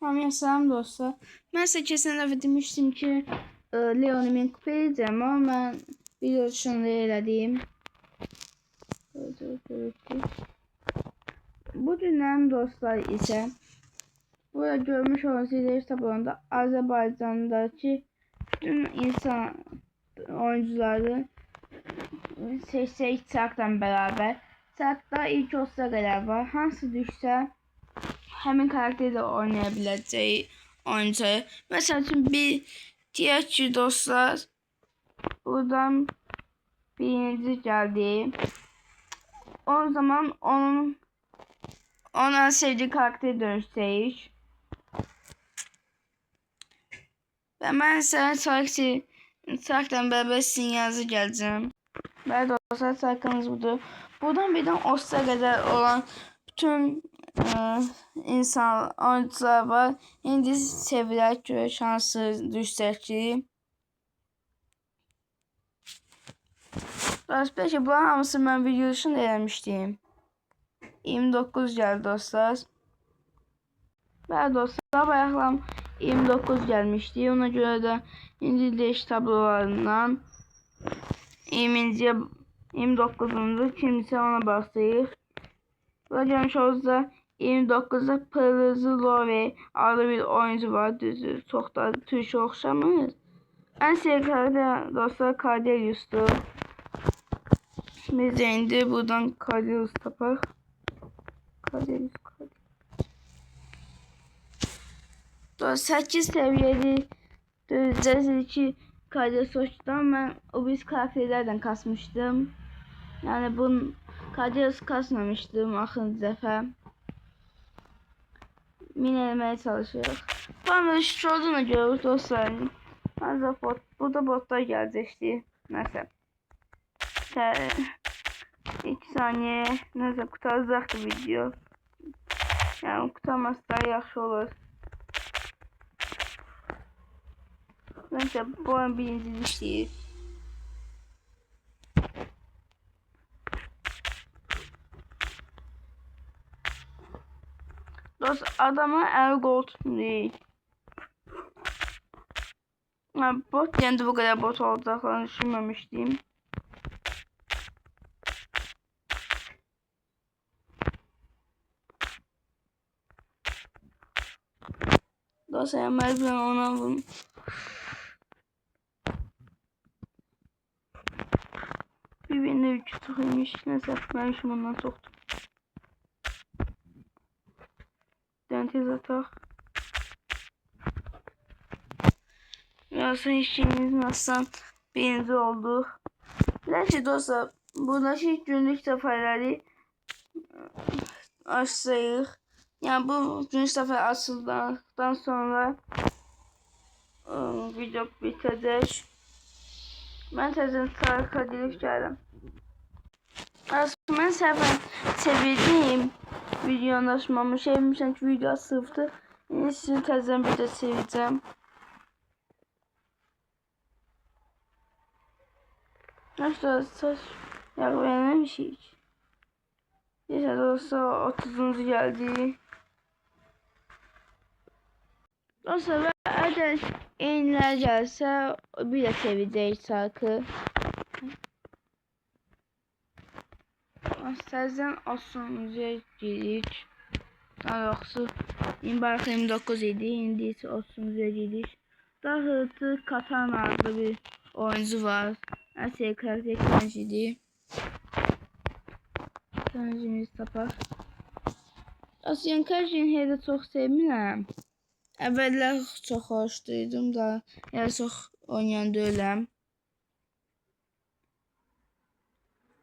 Hamıya salam dostlar. Mən sizə keçən dəfə demişdim ki, Leonu min kupa edəcəm, amma mən video dışında elədim. Bu gündən dostlar isə burada görmüş olduğunuz izleyici tablolarında Azərbaycandakı bütün insan oyuncuları seçsək çarkla beraber. Çarkda ilk 30'a kadar var. Hansı düşsə həmin karakterle oynayabileceği oyuncu. Mesela için bir diğer ki dostlar buradan birinci geldi. O zaman onun en sevdiği karakteri dönüştürüyoruz. Ve ben sana Sark'tan beraber sizin yazı geleceğim. Ben dostlar Sark'ımız budur. Buradan birden Oscar'a kadar olan bütün insan oyuncular var. İndi seviyeler göre şansı düşsək ki. Peki bunların hamısı mən video dışında eləmişdim. 29 geldi dostlar. Ve dostlar bayaqlam 29 gelmişti. Ona göre de indi değiş tablolarından 29'unda kimse ona başlayır. Burada görmüş olsa 29'da Pırızı Love adlı bir oyuncu var. Düzdür. Çok da Türkçe oxşamır. En sevdiğim karakter dostlar Cardelius'tur. Biz de indi buradan Cardelius tapar. Cardelius. 8 seviyeli döveceğiz ki Cardelius'tan ben o biz karakterlerden kasmıştım. Yani bunun Cardelius kasmamıştım axırıncı dəfə. Min eləməyə çalışırıq. Bana şu olduğuna görə dostlar. Burada botlar gələcəkdi. Nəsə. 2 saniye nəsə qutaracaqdı video. Yəni qutarması daha yaxşı olur. Neyse bu oyun birinci işleyir. Dost adama el gold değil. Yani bot yani bu kadar bot olacaklarını düşünmemiştim. Dost hemen ben ona vurayım. Birbirine 3 tıkıymış. Neyse ben şu bundan soktum. Dentez atak. Yoksa işimiz nasıl birinci oldu. Gerçi dostlar buradaki günlük seferleri açsayıq. Yani bu günlük sefer açıldıktan sonra video bitecek. Ben tezden Tarık'a dilip geldim. Aslında ben sevdiğim videonu açmamı sevmişim ki video sırftı. Yine sizin tezden bir de seveceğim. Arkadaşlar saç yakalayamaymış hiç. Neyse dostlar 30. geldi. Dostlar eğer yeniler gelse bir de seveceğiz şarkı. Sizden 30'a gelirik. Daha doğrusu İmbark 29 idi. İndi ise 30'a gelirik. Daha hızlı Katana adlı bir oyuncu var. En sevdiğim karakter Kanji'di. Kanji'miz tapar. Aslında Kanji'ni hele çok sevmirəm. Əvvəllər çox xoşduydum da, yəni çox oynayan deyiləm.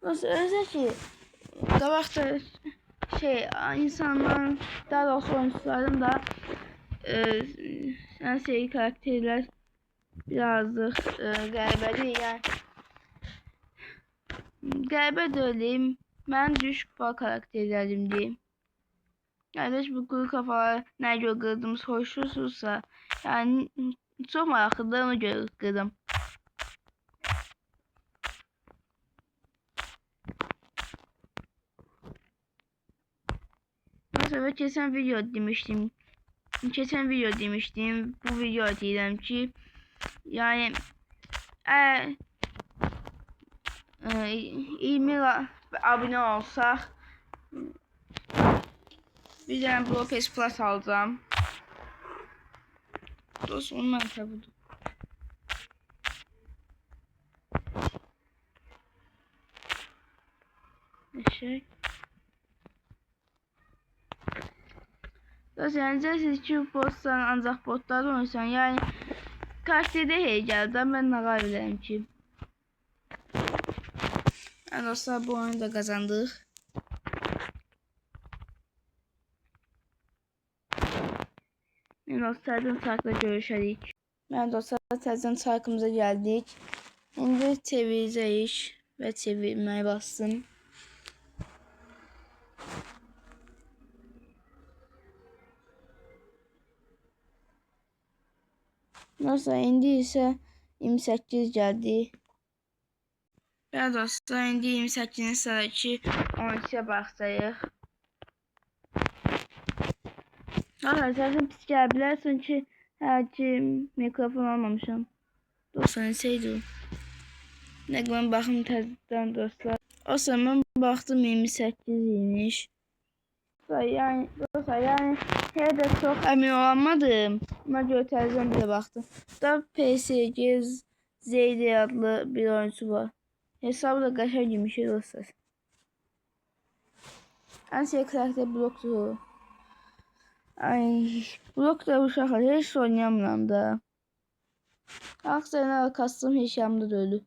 Özə ki, qabaqda insanların, daha doğrusu oyuncuların da ən sevdiği karakterlər birazcık qəribədir. Yəni qəribə deyiləm. Mən düşük kupa karakterlərimdir. Yani bu kuru kafalar ne göre kırdığımız hoşlusunsa yani çok meraklıdır ona göre kırdım. Mesela geçen video demiştim. Geçen video demiştim. Bu video diyeceğim ki yani eğer 20 abone olsak bir tane Brofest Plus alacağım. Dostum ondan tabii. Şey. Yani siz ki botsan ancak botlar oynasan yani karakterde heyecandan ben ne bilərəm ki. Yani dostlar bu oyunu da kazandık. Yani dostlardan farklı görüşerik. Ben dostlar təzən çarkımıza geldik. Şimdi çevireceğiz ve çevirmeye bastım. Nasıl indi ise 28 geldi. Ben dostlar indi 28 sıradaki 12'ye baxacağıq. Arkadaşlar pis gələ bilər çünki hər ki mikrofon almamışam. Dostlar neçəydi? Nə qədər baxım təzədən dostlar. O zaman baxdım 28 imiş. Yani dostlar yani her de çok emin olamadım. Ona göre televizyon bile baktım. Da PSG Zeyde adlı bir oyuncu var. Hesabı da kaşar gibi şey dostlar. En şey karakter bloktu. Ay blok da uşaqlar hiç oynayamıram da. Aksarına kastım hiç yanımda da ölü.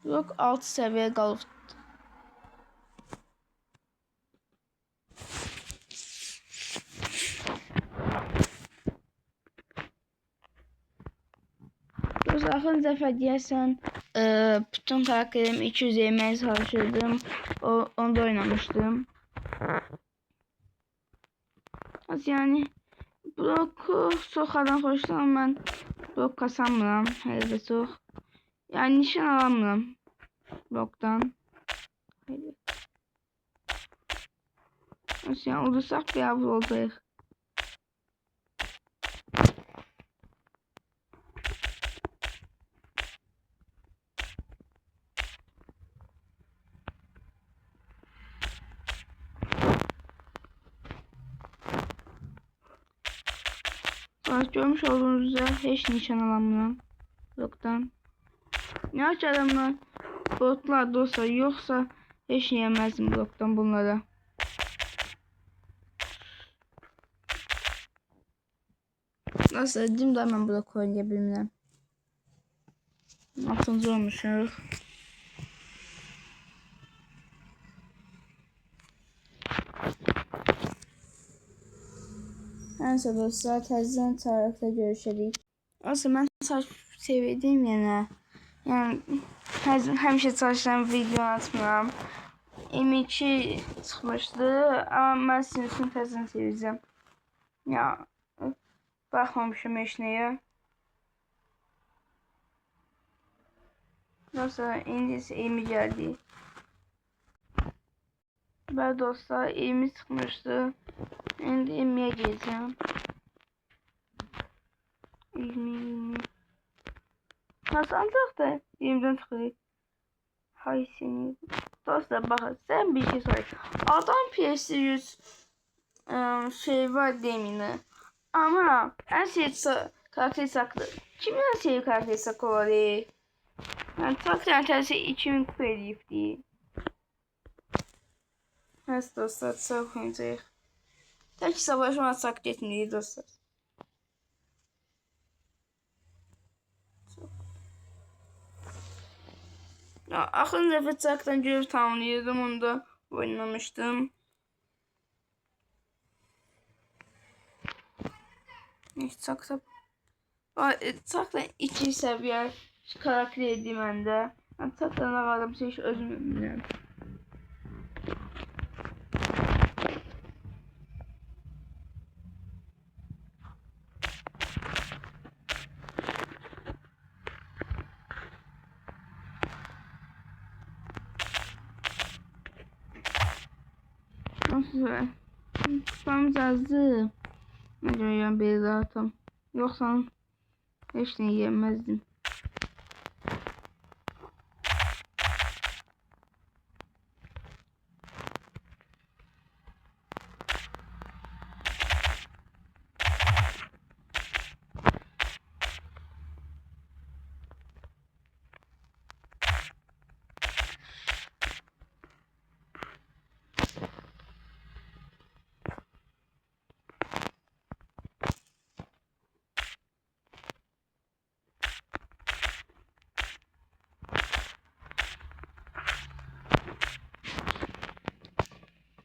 Blok 6 seviye qalıb. Axırıncı dəfə deyəsən bütün karakterimi 200 yeməyə çalışırdım. Onda oynamıştım. Yani bloku soxadan xoşlanıram. Mən blok kasamıram. Hələ də çox. Yani nişan alamıram blokdan. Yani udursaq bir avro olacaq. Görmüş olduğunuz üzere hiç nişan alamıyorum bloktan. Ne aç adamlar botlar dostlar yoksa hiç yemezdim bloktan bunlara. Nasıl dedim de hemen blok oynayabilirim. 6. olmuşuz. Neyse dostlar təzədən tarixdə görüşərik. Aslında ben saç sevdiğim yani həmişə saçlarım video atmıram. M2 çıxmışdı ama ben sizin üçün təzədən sevəcəm. Ya baxmamışım heç nəyə. Dostlar indi isə M geldi. Ben dostlar M çıxmışdı. Şimdi M''ye geleceğim. 20. Kazandık da 20'den çıkıyor. Hay seni. Dostlar bakın sen bir şey söyle. Adam PS100 şey var demine. Ama en şey karakter saklı. Kimin en şey karakter saklı var diye. Yani takdir tersi 2000 kupa edip diye. Evet dostlar çok oynayacak. Tek savaşma takdir etmeliyiz dostlar. Ya axırıncı dəfə çarkdan görüb tamamlayırdım, onda oynamışdım. Çarkdan 2 səviyyə karakter edeyim məndə. Yəni çarkdan nə qalımsa heç özüm bilmirəm. Nasıl? Açmamız azdı. Ne diyorum bir zaten. Yoksa hiç ne yemezdim.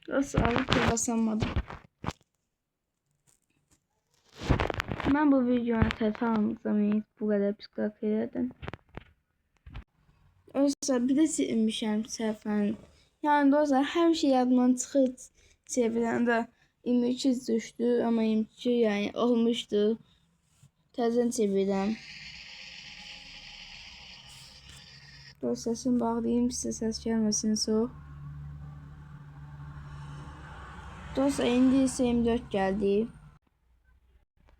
Nasıl alıp da basamadım. Ben bu videoya tamamlamayız bu kadar psikolojilerden. Oysa bir de silmişəm səhvən. Yani dostlar her şey yadımdan çıxır çevirəndə 22 düştü ama 22 yani olmuştu. Təzən çevirəm. Dostlar səsini bağlayayım size ses gelmesin soğuk. Dostlar indi ise 24 geldi.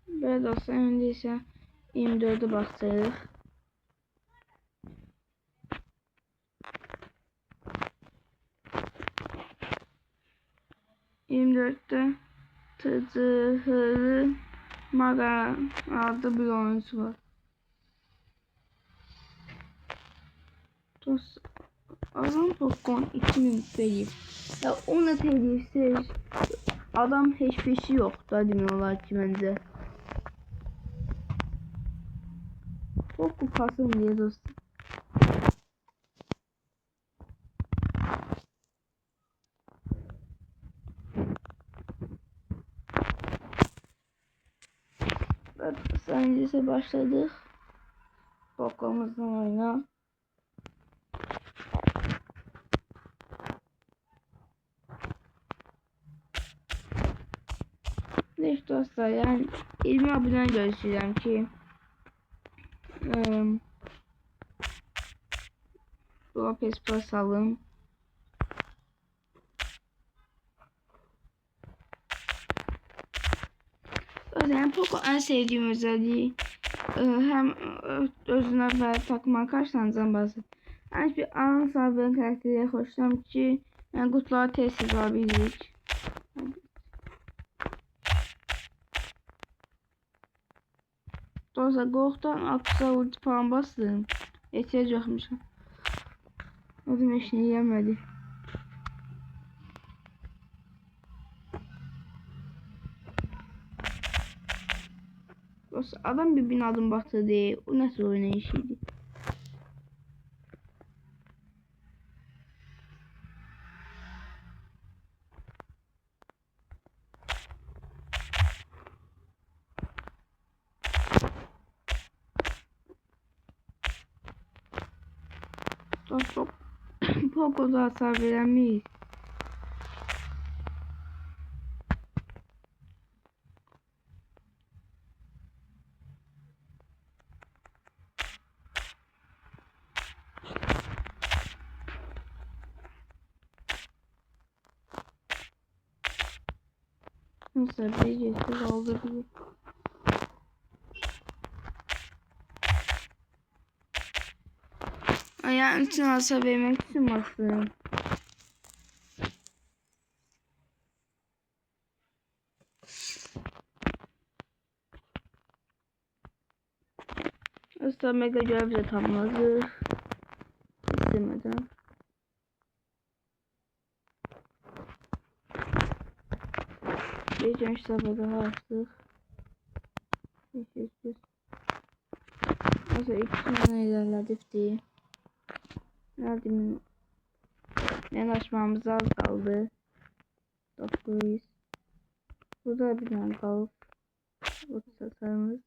Böyle dostlar indi ise 24'e basırıq. Tıcıhırı Maga adlı bir oyuncu var. Dostlar adam Pokemon 2000 değil. Ya ona telifsiz adam hiçbir şey yok da demiyorlar ki bence. Çok kupasım diye dostum. Evet, öncesi başladık. Pokomuzdan oyna. İşte dostlar yani 20 abone görüşeceğim ki Lopez Plus alın. Yani Poco en sevdiğim özelliği hem özüne ve takma karşılanacağım bazı. Yani bir an sahibi karakteri hoşlanım ki yani kutulara tesis alabilirik. Dostlar korktan aksa ulti falan bastım. İhtiyaç yokmuşum. Adım eşini yemedi. Dostlar adam bir binadan baktı diye o nasıl oynayışıydı. Dostlar Poco'da hasar veremeyiz. Mesela beceriksiz oldu bile. Ayağın için hasar vermek için bastım. Usta mega görev de tamamladı. İstemeden. Bir genç sabah daha attık. Teşekkür. Mesela 2 tane ilerledik diye. Nerede yanaşmamız az kaldı. 9. Burada bir tane kaldı. Bu tasarımız.